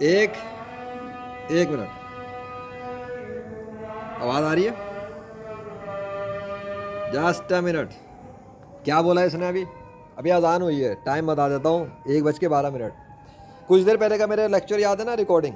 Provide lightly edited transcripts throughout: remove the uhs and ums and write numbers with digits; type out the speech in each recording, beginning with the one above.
एक एक मिनट, आवाज़ आ रही है? Just a minute. क्या बोला इसने अभी? अभी अजान हुई है, टाइम बता देता हूँ, 1:12। कुछ देर पहले का मेरे लेक्चर याद है ना, रिकॉर्डिंग।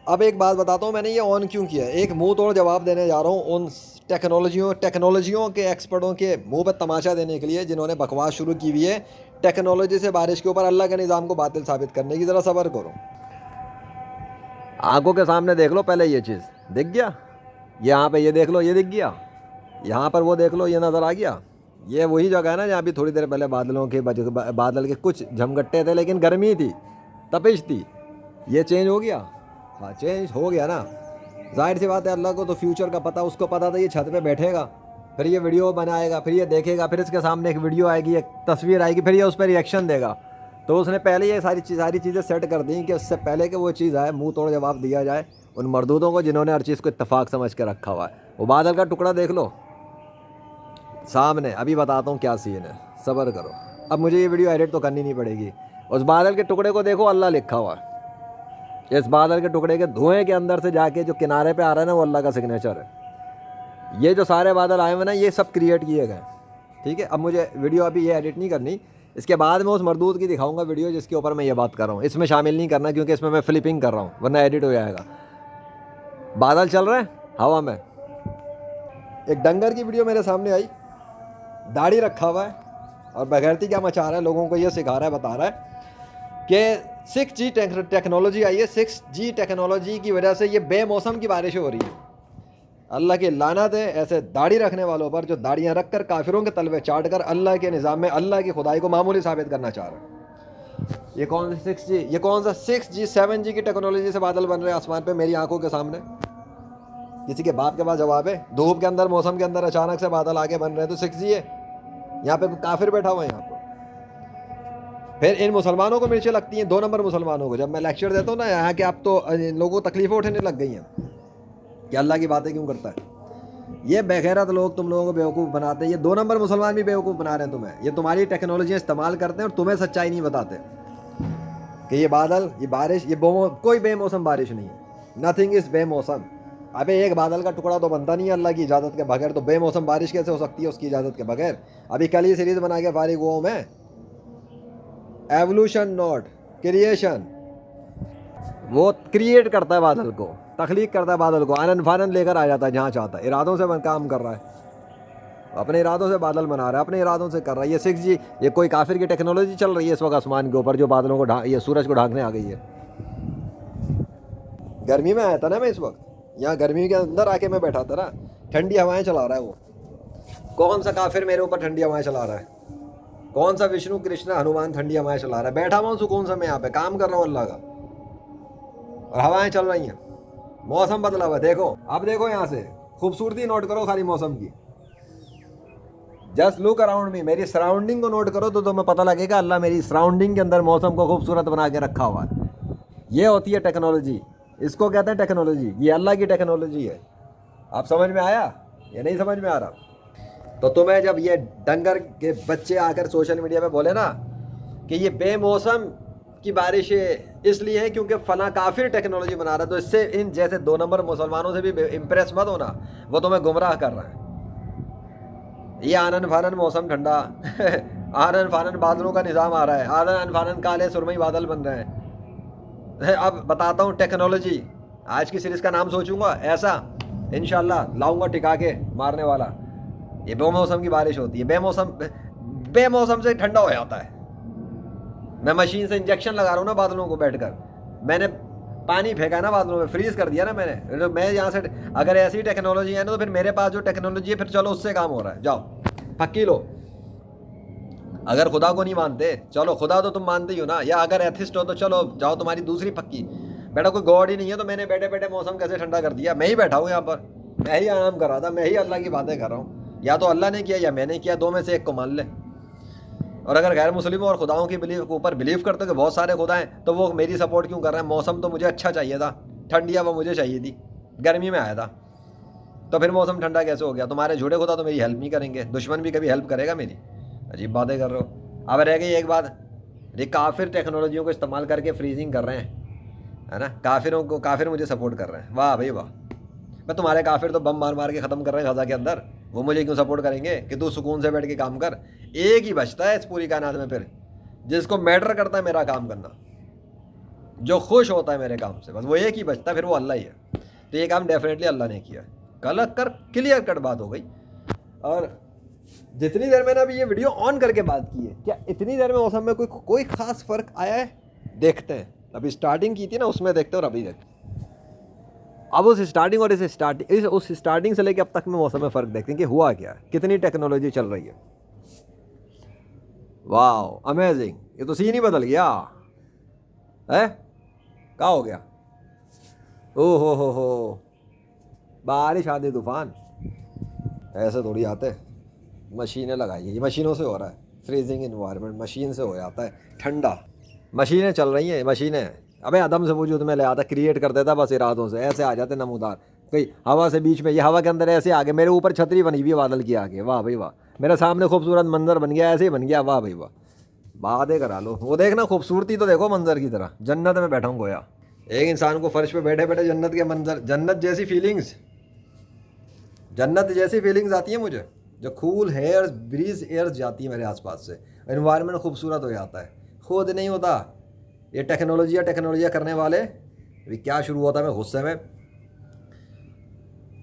अब एक बात बताता हूँ, मैंने ये ऑन क्यों किया है। एक मुंह तोड़ जवाब देने जा रहा हूँ उन टेक्नोलॉजियों के एक्सपर्टों के मुंह पर तमाशा देने के लिए, जिन्होंने बकवास शुरू की हुई है टेक्नोलॉजी से बारिश के ऊपर अल्लाह के निज़ाम को बातिल साबित करने की। ज़रा सब्र करो, आंखों के सामने देख लो पहले। ये चीज़ दिख गया, यहाँ पे ये देख लो, ये दिख गया, यहाँ पर वो देख लो, ये नज़र आ गया। ये वही जगह है ना जहाँ भी थोड़ी देर पहले बादल के कुछ झमगट्टे थे, लेकिन गर्मी थी, तपिश थी। ये चेंज हो गया। हाँ, चेंज हो गया ना। जाहिर सी बात है, अल्लाह को तो फ्यूचर का पता, उसको पता था ये छत पे बैठेगा, फिर ये वीडियो बनाएगा, फिर ये देखेगा, फिर इसके सामने एक वीडियो आएगी, एक तस्वीर आएगी, फिर ये उस पर रिएक्शन देगा। तो उसने पहले ये सारी चीज़ें सेट कर दी कि उससे पहले कि वो चीज़ आए, मुंह तोड़ जवाब दिया जाए उन मर्दूदों को जिन्होंने हर चीज़ को इत्तेफाक समझ के रखा हुआ है। वो बादल का टुकड़ा देख लो सामने, अभी बताता हूँ क्या सीन है, सब्र करो। अब मुझे ये वीडियो एडिट तो करनी नहीं पड़ेगी। उस बादल के टुकड़े को देखो, अल्लाह लिखा हुआ है। इस बादल के टुकड़े के धुएं के अंदर से जाके जो किनारे पे आ रहा है ना, वो अल्लाह का सिग्नेचर है। ये जो सारे बादल आए हुए ना, ये सब क्रिएट किए गए, ठीक है। अब मुझे वीडियो अभी ये एडिट नहीं करनी, इसके बाद मैं उस मरदूद की दिखाऊंगा वीडियो जिसके ऊपर मैं ये बात कर रहा हूँ। इसमें शामिल नहीं करना, क्योंकि इसमें मैं फ्लिपिंग कर रहा हूँ, वरना एडिट हो जाएगा। बादल चल रहे हैं हवा में। एक डंगर की वीडियो मेरे सामने आई, दाढ़ी रखा हुआ है और बगैरती क्या मचा रहा है, लोगों को ये सिखा रहा है, बता रहा है कि 6G टेक्नोलॉजी आई है। 6G टेक्नोलॉजी की वजह से ये बेमौसम की बारिश हो रही है। अल्लाह की लानत है ऐसे दाढ़ी रखने वालों पर, जो दाढ़ियाँ रख कर काफिरों के तलवे चाट कर अल्लाह के निज़ाम में अल्लाह की खुदाई को मामूली साबित करना चाह रहा है। ये कौन सा 6G, ये कौन सा 6G 7G की टेक्नोलॉजी से बादल बन रहे हैं आसमान पे मेरी आंखों के सामने। किसी के बाप के पास जवाब है? धूप के अंदर, मौसम के अंदर अचानक से बादल आगे बन रहे हैं, तो 6G है। यहाँ पे काफिर बैठा हुआ है यहाँ पर। फिर इन मुसलमानों को मिर्चें लगती हैं, 2 नंबर मुसलमानों को। जब मैं लेक्चर देता हूँ ना यहाँ के, आप तो लोगों को तकलीफें उठने लग गई हैं कि अल्लाह की बातें क्यों करता है। ये बेगैरत लोग तुम लोगों को बेवकूफ़ बनाते हैं। ये 2 नंबर मुसलमान भी बेवकूफ़ बना रहे हैं तुम्हें। ये तुम्हारी टेक्नोलॉजी इस्तेमाल करते हैं और तुम्हें सच्चाई नहीं बताते कि ये बादल, ये बारिश, ये कोई बेमौसम बारिश नहीं है। नथिंग इज़ बेमौसम। अबे एक बादल का टुकड़ा तो बनता नहीं है अल्लाह की इजाज़त के बगैर, तो बेमौसम बारिश कैसे हो सकती है उसकी इजाज़त के बगैर। अभी कल ही सीरीज़ बना के फारिग हुआ हूँ मैं, एवोल्यूशन नॉट क्रिएशन। वो क्रिएट करता है बादल को, तख्लीक करता है बादल को, आनन फानन लेकर आ जाता है जहाँ चाहता है। इरादों से काम कर रहा है, अपने इरादों से बादल बना रहा है, अपने इरादों से कर रहा है। ये 6G, ये कोई काफिर की टेक्नोलॉजी चल रही है इस वक्त आसमान के ऊपर, जो बादलों को ये सूरज को ढांकने आ गई है। गर्मी में आया था ना मैं इस वक्त, यहाँ गर्मी के अंदर आके मैं बैठा था ना, ठंडी हवाएं चला रहा है वो। कौन सा काफिर मेरे ऊपर ठंडी हवाएं चला रहा है? कौन सा विष्णु कृष्ण हनुमान ठंडी हवाएं चला रहा है? बैठा हुआ हूँ सुकून से, मैं यहाँ पे काम कर रहा हूँ अल्लाह का, और हवाएं चल रही हैं। मौसम बदला हुआ, देखो अब देखो यहाँ से खूबसूरती नोट करो खाली मौसम की। जस्ट लुक अराउंड मी, मेरी सराउंडिंग को नोट करो तो तुम्हें पता लगेगा अल्लाह मेरी सराउंडिंग के अंदर मौसम को खूबसूरत बना के रखा हुआ है। ये होती है टेक्नोलॉजी, इसको कहते हैं टेक्नोलॉजी। ये अल्लाह की टेक्नोलॉजी है। आप समझ में आया या नहीं समझ में आ रहा? तो तुम्हें जब ये डंगर के बच्चे आकर सोशल मीडिया पे बोले ना कि ये बेमौसम की बारिश इसलिए है क्योंकि फला काफिर टेक्नोलॉजी बना रहा है, तो इससे इन जैसे 2 नंबर मुसलमानों से भी इम्प्रेस मत होना, वो तुम्हें गुमराह कर रहा है। ये आनन फानन मौसम ठंडा आनन फानन बादलों का निज़ाम आ रहा है, आनन फानन काले सुरमई बादल बन रहे हैं। अब बताता हूँ टेक्नोलॉजी, आज की सीरीज़ का नाम सोचूंगा ऐसा, इंशाल्लाह लाऊंगा टिका के मारने वाला। ये बेमौसम की बारिश होती है, बेमौसम से ठंडा हो जाता है। मैं मशीन से इंजेक्शन लगा रहा हूँ ना बादलों को बैठकर, मैंने पानी फेंका ना बादलों में, फ्रीज कर दिया ना मैंने। तो मैं यहाँ से, अगर ऐसी टेक्नोलॉजी है ना, तो फिर मेरे पास जो टेक्नोलॉजी है, फिर चलो उससे काम हो रहा है, जाओ पक्की लो। अगर खुदा को नहीं मानते, चलो खुदा तो तुम मानते ही हो ना, या अगर एथिस्ट हो तो चलो जाओ तुम्हारी दूसरी पक्की। बेटा कोई गॉड ही नहीं है, तो मैंने बैठे बैठे मौसम कैसे ठंडा कर दिया? मैं ही बैठा हूँ यहाँ पर, मैं ही आराम कर रहा था, मैं ही अल्लाह की बातें कर रहा हूँ। या तो अल्लाह ने किया या मैंने किया, दो में से एक को मान ले। और अगर गैर मुस्लिमों और खुदाओं की ऊपर बिलीव करते हो कि बहुत सारे खुदा हैं, तो वो मेरी सपोर्ट क्यों कर रहे हैं? मौसम तो मुझे अच्छा चाहिए था, ठंडी हवा मुझे चाहिए थी, गर्मी में आया था, तो फिर मौसम ठंडा कैसे हो गया? तुम्हारे झूठे खुदा तो मेरी हेल्प नहीं करेंगे, दुश्मन भी कभी हेल्प करेगा मेरी? अजीब बातें कर रहे हो। अब रह गई एक बात, ये काफिर टेक्नोलॉजियों को इस्तेमाल करके फ्रीजिंग कर रहे हैं। ہے نا. کافر مجھے سپورٹ کر رہے ہیں, واہ بھائی واہ. میں تمہارے کافر تو بم مار مار کے ختم کر رہے ہیں غزہ کے اندر, وہ مجھے کیوں سپورٹ کریں گے کہ تو سکون سے بیٹھ کے کام کر. ایک ہی بچتا ہے اس پوری کائنات میں پھر جس کو میٹر کرتا ہے میرا کام کرنا, جو خوش ہوتا ہے میرے کام سے, بس وہ ایک ہی بچتا ہے, پھر وہ اللہ ہی ہے. تو یہ کام ڈیفینیٹلی اللہ نے کیا. کلیئر کٹ بات ہو گئی. اور جتنی دیر میں نے ابھی یہ ویڈیو آن کر کے بات کی ہے, کیا اتنی دیر میں موسم میں کوئی خاص فرق آیا ہے؟ دیکھتے ہیں. ابھی اسٹارٹنگ کی تھی نا, اس میں دیکھتے ہیں اور ابھی دیکھتے ہیں. اب اس اسٹارٹنگ اور اس اسٹارٹنگ سے لے کے اب تک میں موسم میں فرق دیکھتے ہیں کہ ہوا کیا ہے, کتنی ٹیکنالوجی چل رہی ہے. واو امیزنگ. یہ تو سین ہی بدل گیا ہے. کیا ہو گیا؟ او ہو بارش آندھی طوفان ایسے تھوڑی آتے. مشینیں لگائی ہیں, یہ مشینوں سے ہو رہا ہے. فریزنگ انوائرمنٹ مشین سے ہو جاتا ہے ٹھنڈا. مشینیں چل رہی ہیں, مشینیں. ابے عدم سے وجود میں لے آتا, کریٹ کر دیتا بس ارادوں سے, ایسے آ جاتے نمودار. کوئی ہوا سے بیچ میں, یہ ہوا کے اندر ایسے آگے, میرے اوپر چھتری بنی ہوئی ہے بادل کی آگے, واہ بھائی واہ. میرے سامنے خوبصورت منظر بن گیا, ایسے ہی بن گیا, واہ بھائی واہ. باتیں کرا لو. وہ دیکھنا خوبصورتی تو دیکھو منظر کی طرح, جنت میں بیٹھا ہوں گویا. ایک انسان کو فرش پہ بیٹھے بیٹھے جنت کے منظر, جنت جیسی فیلنگز آتی ہیں مجھے, جو کول ہیئرز بریز ایئرز جاتی ہیں میرے آس پاس سے, انوائرمنٹ خوبصورت ہو جاتا ہے. خود نہیں ہوتا یہ ٹیکنالوجیاں کرنے والے. ابھی کیا شروع ہوتا ہے میں غصے میں.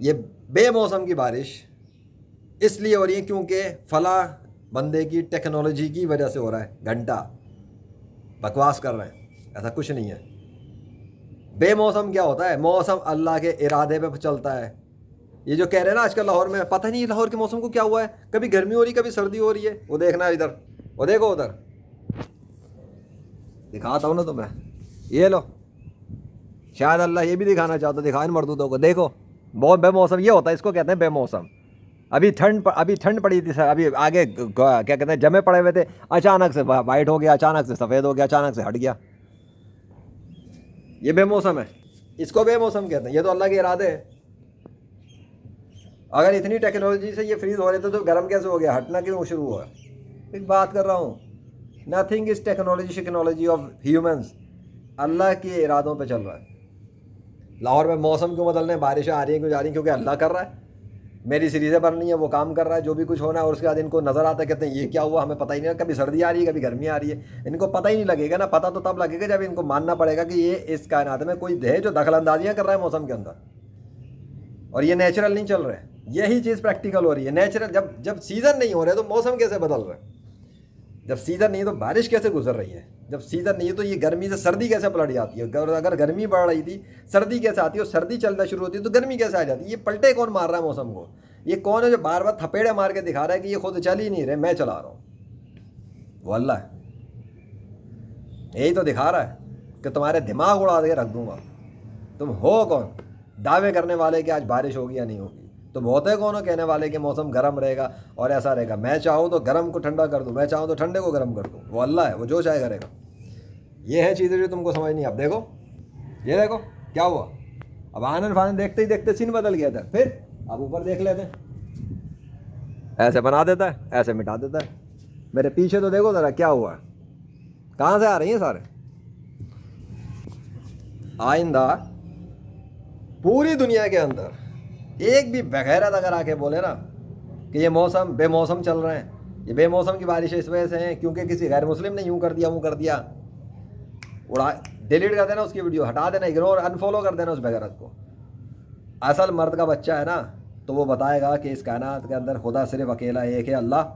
یہ بے موسم کی بارش اس لیے ہو رہی ہے کیونکہ فلاں بندے کی ٹیکنالوجی کی وجہ سے ہو رہا ہے. گھنٹہ بکواس کر رہے ہیں, ایسا کچھ نہیں ہے. بے موسم کیا ہوتا ہے؟ موسم اللہ کے ارادے پہ چلتا ہے. یہ جو کہہ رہے ہیں نا آج کل لاہور میں, پتہ نہیں لاہور کے موسم کو کیا ہوا ہے, کبھی گرمی ہو رہی کبھی سردی ہو رہی ہے. وہ دیکھنا ادھر, وہ دیکھو ادھر, دکھاتا ہوں نا تمہیں. یہ لو, شاید اللہ یہ بھی دکھانا چاہتا, دکھا ان مردودوں کو. دیکھو بہت بے موسم یہ ہوتا ہے, اس کو کہتے ہیں بے موسم. ابھی ٹھنڈ پڑی تھی سر, ابھی آگے کیا کہتے ہیں جمے پڑے ہوئے تھے, اچانک سے وائٹ ہو گیا, اچانک سے سفید ہو گیا, اچانک سے ہٹ گیا. یہ بے موسم ہے, اس کو بے موسم کہتے ہیں. یہ تو اللہ کے ارادے ہیں. اگر اتنی ٹیکنالوجی سے یہ فریز ہو رہے تھے تو گرم کیسے ہو گیا, ہٹنا کیوں شروع ہوا؟ ایک بات کر رہا ہوں, nothing is technology of humans. اللہ کے ارادوں پہ چل رہا ہے. لاہور میں موسم کیوں بدل رہے ہیں, بارشیں آ رہی ہیں کیوں جا رہی ہیں؟ کیونکہ اللہ کر رہا ہے. میری سیریزیں بننی ہیں, وہ کام کر رہا ہے, جو بھی کچھ ہونا ہے. اور اس کے بعد ان کو نظر آتا ہے, کہتے ہیں یہ کیا ہوا, ہمیں پتہ ہی نہیں. کبھی سردی آ رہی ہے کبھی گرمی آ رہی ہے, ان کو پتہ ہی نہیں لگے گا نا. پتہ تو تب لگے گا جب ان کو ماننا پڑے گا کہ یہ اس کائنات میں کوئی ہے جو دخل اندازیاں کر رہا ہے موسم کے اندر, اور یہ نیچرل نہیں چل رہے. یہی چیز پریکٹیکل ہو رہی ہے. نیچرل جب سیزن نہیں ہو رہے تو موسم کیسے بدل رہا ہے؟ جب سیزن نہیں ہے تو بارش کیسے گزر رہی ہے؟ جب سیزن نہیں ہے تو یہ گرمی سے سردی کیسے پلٹ جاتی ہے؟ اگر گرمی بڑھ رہی تھی سردی کیسے آتی ہے, اور سردی چلنا شروع ہوتی ہے تو گرمی کیسے آ جاتی ہے؟ یہ پلٹے کون مار رہا ہے موسم کو؟ یہ کون ہے جو بار بار تھپیڑے مار کے دکھا رہا ہے کہ یہ خود چل ہی نہیں رہے, میں چلا رہا ہوں؟ وہ اللہ ہے. یہی تو دکھا رہا ہے کہ تمہارے دماغ اڑا دے رکھ دوں گا. تم ہو کون دعوے کرنے والے کہ آج بارش ہوگی یا نہیں ہوگی؟ تم ہوتے کون ہو کہنے والے کہ موسم گرم رہے گا اور ایسا رہے گا؟ میں چاہوں تو گرم کو ٹھنڈا کر دوں, میں چاہوں تو ٹھنڈے کو گرم کر دوں. وہ اللہ ہے, وہ جو چاہے کرے گا. یہ ہے چیزیں جو تم کو سمجھ نہیں. اب دیکھو, یہ دیکھو کیا ہوا. اب آنن فانن دیکھتے ہی دیکھتے سین بدل گیا تھا. پھر اب اوپر دیکھ لیتے ہیں, ایسے بنا دیتا ہے, ایسے مٹا دیتا ہے. میرے پیچھے تو دیکھو ذرا کیا ہوا ہے, کہاں سے آ رہی ہیں سارے. آئندہ پوری دنیا کے اندر ایک بھی بغیرت اگر آ کے بولے نا کہ یہ موسم بے موسم چل رہے ہیں, یہ بے موسم کی بارشیں اس وجہ سے ہیں کیونکہ کسی غیر مسلم نے یوں کر دیا وہ کر دیا, اڑا ڈیلیٹ کر دینا اس کی ویڈیو, ہٹا دینا, اگنور انفالو کر دینا اس بغیرت کو. اصل مرد کا بچہ ہے نا تو وہ بتائے گا کہ اس کائنات کے اندر خدا صرف اکیلا ایک ہے, اللہ.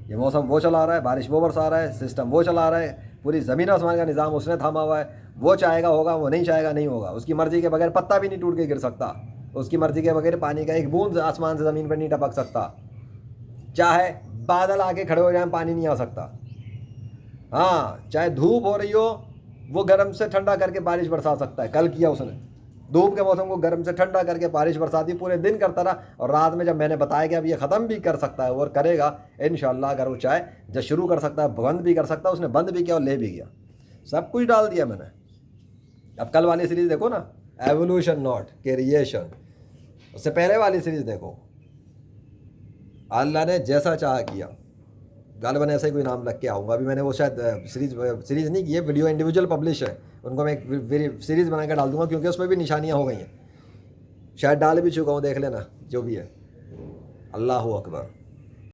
یہ موسم وہ چلا رہا ہے, بارش وہ برسا رہا ہے, سسٹم وہ چلا رہا ہے, پوری زمین آسمان کا نظام اس نے تھاما ہوا ہے. وہ چاہے گا ہوگا, وہ نہیں چاہے گا نہیں ہوگا. اس کی مرضی کے بغیر پتا بھی نہیں ٹوٹ کے گر سکتا, اس کی مرضی کے بغیر پانی کا ایک بوند آسمان سے زمین پر نہیں ٹپک سکتا. چاہے بادل آ کے کھڑے ہو جائیں پانی نہیں آ سکتا. ہاں چاہے دھوپ ہو رہی ہو وہ گرم سے ٹھنڈا کر کے بارش برسا سکتا ہے. کل کیا اس نے, دھوپ کے موسم کو گرم سے ٹھنڈا کر کے بارش برساتی, پورے دن کرتا رہا. اور رات میں جب میں نے بتایا کہ اب یہ ختم بھی کر سکتا ہے اور کرے گا انشاءاللہ, اگر وہ چاہے جب شروع کر سکتا ہے بند بھی کر سکتا ہے. اس نے بند بھی کیا اور لے بھی گیا, سب کچھ ڈال دیا میں نے. اب کل والی سیریز دیکھو نا, ایوولوشن ناٹ کریشن. اس سے پہلے والی سیریز دیکھو, اللہ نے جیسا چاہا کیا. غالباً ایسا ہی کوئی نام لگ کے آؤں گا. ابھی میں نے وہ شاید سیریز نہیں کی ہے, ویڈیو انڈیویجول پبلش ہے, ان کو میں ایک سیریز بنا کے ڈال دوں گا، کیونکہ اس میں بھی نشانیاں ہو گئی ہیں، شاید ڈال بھی چکا ہوں، دیکھ لینا جو بھی ہے۔ اللہ اکبر۔